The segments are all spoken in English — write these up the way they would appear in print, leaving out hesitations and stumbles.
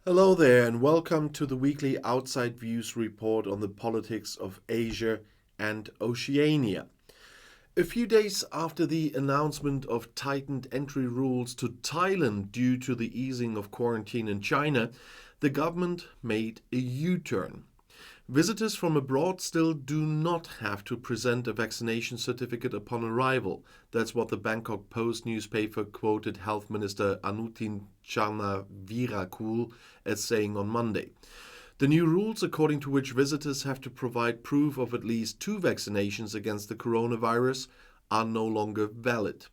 Hello there, and welcome to the weekly Outside Views report on the politics of Asia and Oceania. A few days after the announcement of tightened entry rules to Thailand due to the easing of quarantine in China, the government made a U-turn. Visitors from abroad still do not have to present a vaccination certificate upon arrival. That's what the Bangkok Post newspaper quoted Health Minister Anutin Charnvirakul as saying on Monday. The new rules, according to which visitors have to provide proof of at least 2 vaccinations against the coronavirus, are no longer valid.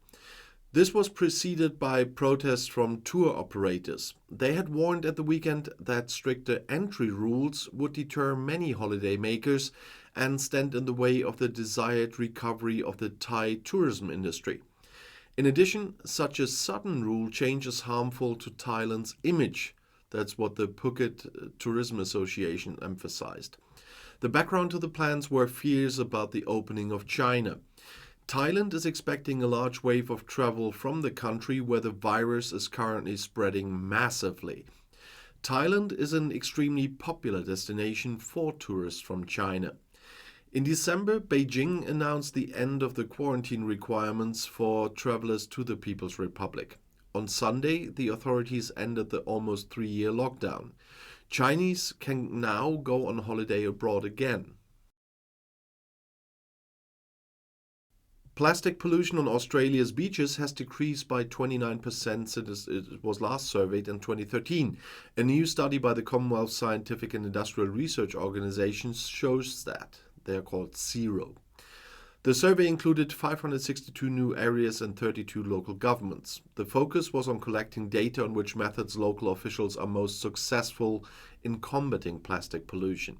This was preceded by protests from tour operators. They had warned at the weekend that stricter entry rules would deter many holidaymakers and stand in the way of the desired recovery of the Thai tourism industry. In addition, such a sudden rule change is harmful to Thailand's image. That's what the Phuket Tourism Association emphasized. The background to the plans were fears about the opening of China. Thailand is expecting a large wave of travel from the country where the virus is currently spreading massively. Thailand is an extremely popular destination for tourists from China. In December, Beijing announced the end of the quarantine requirements for travelers to the People's Republic. On Sunday, the authorities ended the almost 3-year lockdown. Chinese can now go on holiday abroad again. Plastic pollution on Australia's beaches has decreased by 29% since it was last surveyed in 2013. A new study by the Commonwealth Scientific and Industrial Research Organization shows that. They are called ZERO. The survey included 562 new areas and 32 local governments. The focus was on collecting data on which methods local officials are most successful in combating plastic pollution.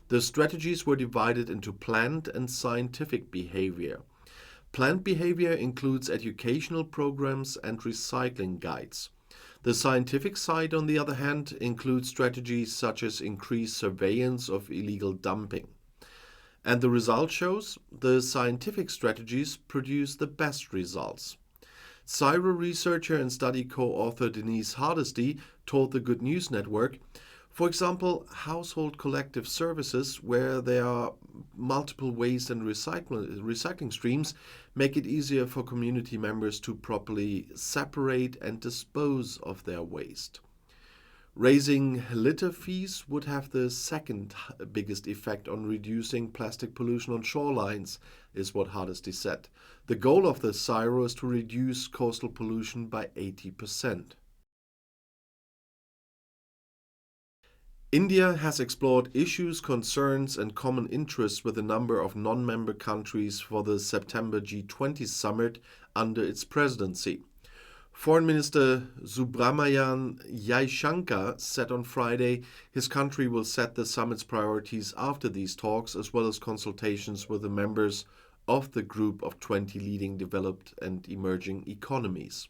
The strategies were divided into planned and scientific behavior. Planned behavior includes educational programs and recycling guides. The scientific side, on the other hand, includes strategies such as increased surveillance of illegal dumping. And the result shows the scientific strategies produce the best results. CSIRO researcher and study co-author Denise Hardesty told the Good News Network, for example, household collective services where there are multiple waste and recycling streams make it easier for community members to properly separate and dispose of their waste. Raising litter fees would have the second biggest effect on reducing plastic pollution on shorelines, is what Hardesty said. The goal of the CSIRO is to reduce coastal pollution by 80%. India has explored issues, concerns, and common interests with a number of non-member countries for the September G20 summit under its presidency. Foreign Minister Subrahmanyam Jaishankar said on Friday his country will set the summit's priorities after these talks, as well as consultations with the members of the group of 20 leading developed and emerging economies.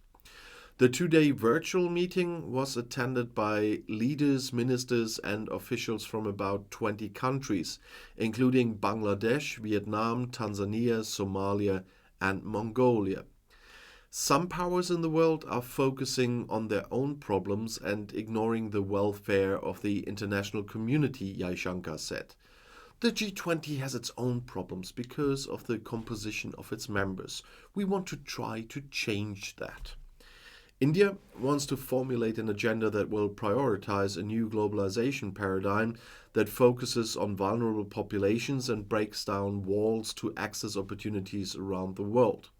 The 2-day virtual meeting was attended by leaders, ministers, and officials from about 20 countries, including Bangladesh, Vietnam, Tanzania, Somalia, and Mongolia. Some powers in the world are focusing on their own problems and ignoring the welfare of the international community, Jaishankar said. The G20 has its own problems because of the composition of its members. We want to try to change that. India wants to formulate an agenda that will prioritize a new globalization paradigm that focuses on vulnerable populations and breaks down walls to access opportunities around the world.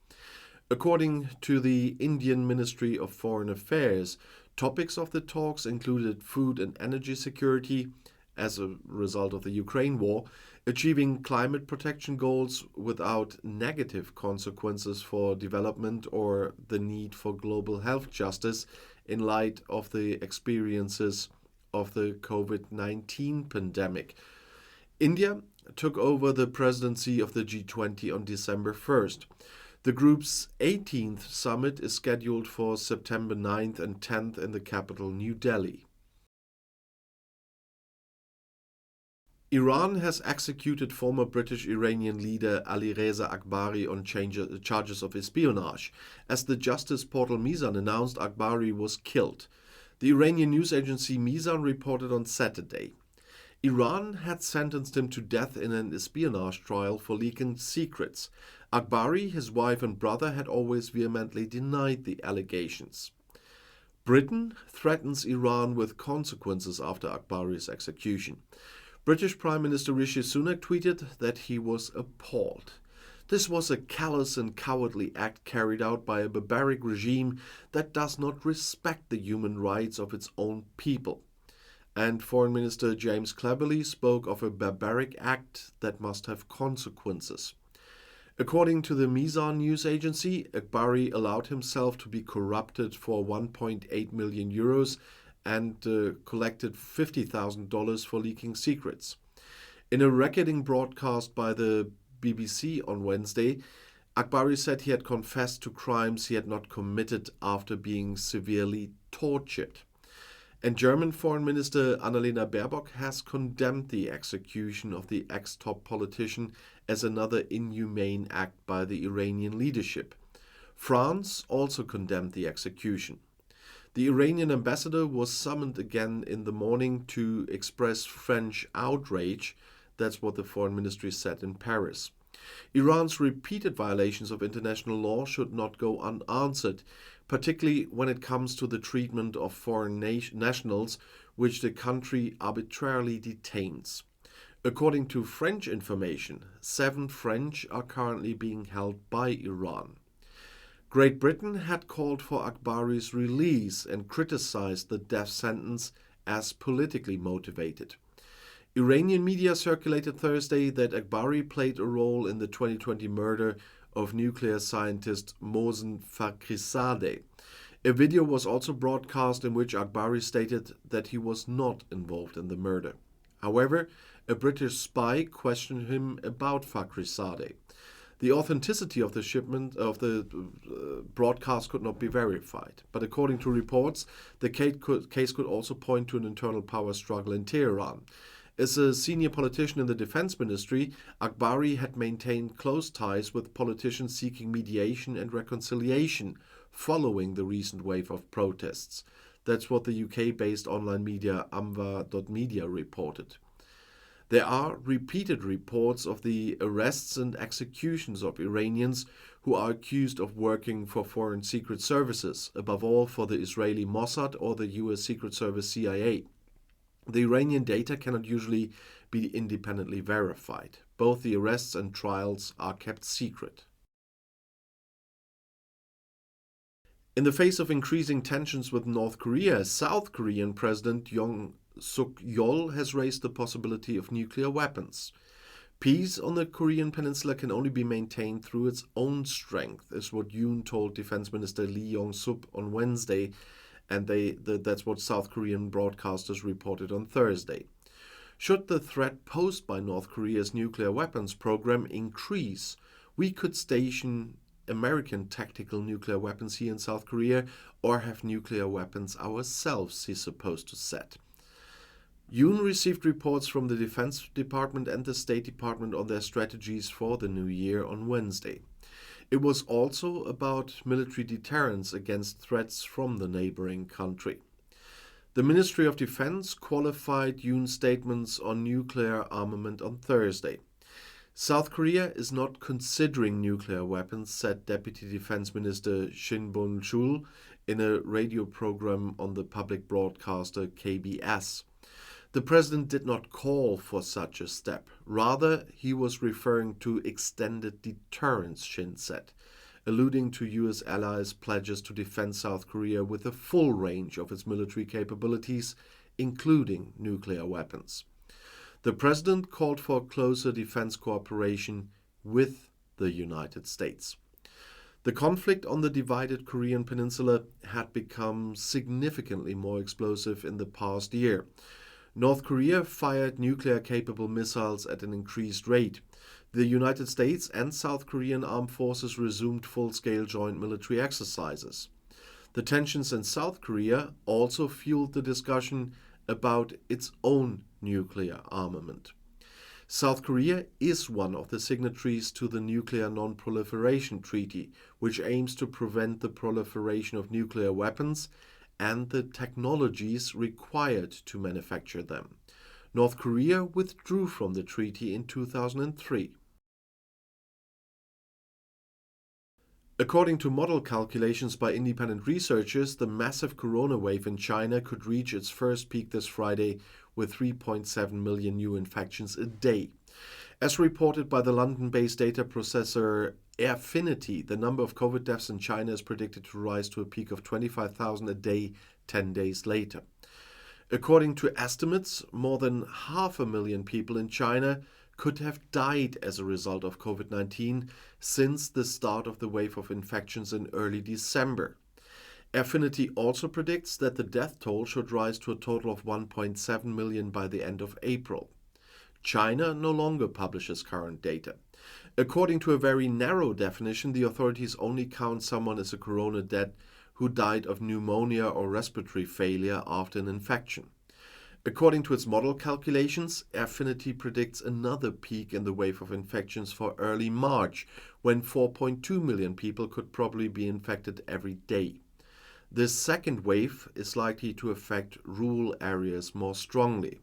According to the Indian Ministry of Foreign Affairs, topics of the talks included food and energy security as a result of the Ukraine war, achieving climate protection goals without negative consequences for development, or the need for global health justice in light of the experiences of the COVID-19 pandemic. India took over the presidency of the G20 on December 1st. The group's 18th summit is scheduled for September 9th and 10th in the capital, New Delhi. Iran has executed former British-Iranian leader Ali Reza Akbari on charges of espionage. As the justice portal Mizan announced, Akbari was killed. The Iranian news agency Mizan reported on Saturday. Iran had sentenced him to death in an espionage trial for leaking secrets. Akbari, his wife and brother had always vehemently denied the allegations. Britain threatens Iran with consequences after Akbari's execution. British Prime Minister Rishi Sunak tweeted that he was appalled. This was a callous and cowardly act carried out by a barbaric regime that does not respect the human rights of its own people. And Foreign Minister James Cleverly spoke of a barbaric act that must have consequences. According to the Mizan news agency, Akbari allowed himself to be corrupted for 1.8 million euros and collected $50,000 for leaking secrets. In a recording broadcast by the BBC on Wednesday, Akbari said he had confessed to crimes he had not committed after being severely tortured. And German Foreign Minister Annalena Baerbock has condemned the execution of the ex-top politician as another inhumane act by the Iranian leadership. France also condemned the execution. The Iranian ambassador was summoned again in the morning to express French outrage. That's what the foreign ministry said in Paris. Iran's repeated violations of international law should not go unanswered, particularly when it comes to the treatment of foreign nationals, which the country arbitrarily detains. According to French information, 7 French are currently being held by Iran. Great Britain had called for Akbari's release and criticized the death sentence as politically motivated. Iranian media circulated Thursday that Akbari played a role in the 2020 murder of nuclear scientist Mohsen Fakhrizadeh. A video was also broadcast in which Akbari stated that he was not involved in the murder. However, a British spy questioned him about Fakhrizadeh. The authenticity of the shipment of the broadcast could not be verified, but according to reports, the case could also point to an internal power struggle in Tehran. As a senior politician in the defense ministry, Akbari had maintained close ties with politicians seeking mediation and reconciliation following the recent wave of protests. That's what the UK-based online media Amva.media reported. There are repeated reports of the arrests and executions of Iranians who are accused of working for foreign secret services, above all for the Israeli Mossad or the US Secret Service CIA. The Iranian data cannot usually be independently verified. Both the arrests and trials are kept secret. In the face of increasing tensions with North Korea, South Korean President Yoon Suk-yeol has raised the possibility of nuclear weapons. Peace on the Korean peninsula can only be maintained through its own strength, is what Yoon told Defense Minister Lee Yong-sup on Wednesday, and that's what South Korean broadcasters reported on Thursday. Should the threat posed by North Korea's nuclear weapons program increase, we could station American tactical nuclear weapons here in South Korea or have nuclear weapons ourselves, he's supposed to said. Yoon received reports from the Defense Department and the State Department on their strategies for the new year on Wednesday. It was also about military deterrence against threats from the neighboring country. The Ministry of Defense qualified Yoon's statements on nuclear armament on Thursday. South Korea is not considering nuclear weapons, said Deputy Defense Minister Shin Bong-chul in a radio program on the public broadcaster KBS. The president did not call for such a step. Rather, he was referring to extended deterrence, Shin said, alluding to U.S. allies' pledges to defend South Korea with a full range of its military capabilities, including nuclear weapons. The president called for closer defense cooperation with the United States. The conflict on the divided Korean peninsula had become significantly more explosive in the past year. North Korea fired nuclear-capable missiles at an increased rate. The United States and South Korean armed forces resumed full-scale joint military exercises. The tensions in South Korea also fueled the discussion about its own nuclear armament. South Korea is one of the signatories to the Nuclear Non-Proliferation Treaty, which aims to prevent the proliferation of nuclear weapons and the technologies required to manufacture them. North Korea withdrew from the treaty in 2003. According to model calculations by independent researchers, the massive corona wave in China could reach its first peak this Friday with 3.7 million new infections a day. As reported by the London-based data processor Airfinity, the number of COVID deaths in China is predicted to rise to a peak of 25,000 a day 10 days later. According to estimates, more than 500,000 people in China could have died as a result of COVID-19 since the start of the wave of infections in early December. Airfinity also predicts that the death toll should rise to a total of 1.7 million by the end of April. China no longer publishes current data. According to a very narrow definition, the authorities only count someone as a corona dead who died of pneumonia or respiratory failure after an infection. According to its model calculations, Airfinity predicts another peak in the wave of infections for early March, when 4.2 million people could probably be infected every day. This second wave is likely to affect rural areas more strongly.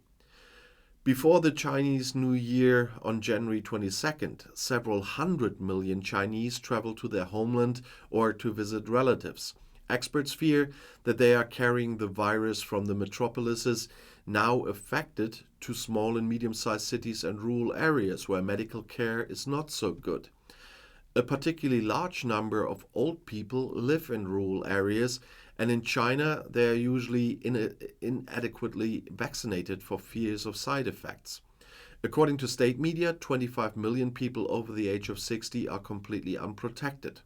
Before the Chinese New Year on January 22nd, several 100 million Chinese travel to their homeland or to visit relatives. Experts fear that they are carrying the virus from the metropolises now affected to small and medium-sized cities and rural areas where medical care is not so good. A particularly large number of old people live in rural areas, and in China they are usually inadequately vaccinated for fears of side effects. According to state media, 25 million people over the age of 60 are completely unprotected.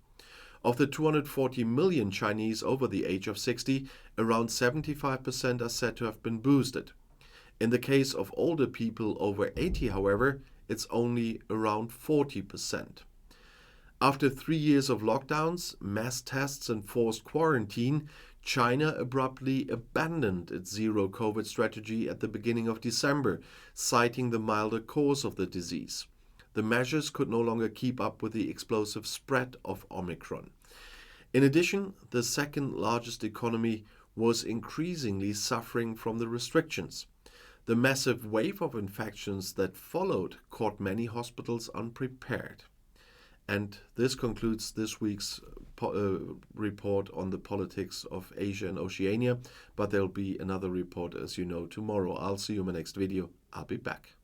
Of the 240 million Chinese over the age of 60, around 75% are said to have been boosted. In the case of older people over 80, however, it's only around 40%. After 3 years of lockdowns, mass tests and forced quarantine, China abruptly abandoned its zero-COVID strategy at the beginning of December, citing the milder course of the disease. The measures could no longer keep up with the explosive spread of Omicron. In addition, the second largest economy was increasingly suffering from the restrictions. The massive wave of infections that followed caught many hospitals unprepared. And this concludes this week's report on the politics of Asia and Oceania, but there'll be another report, as you know, tomorrow. I'll see you in my next video. I'll be back.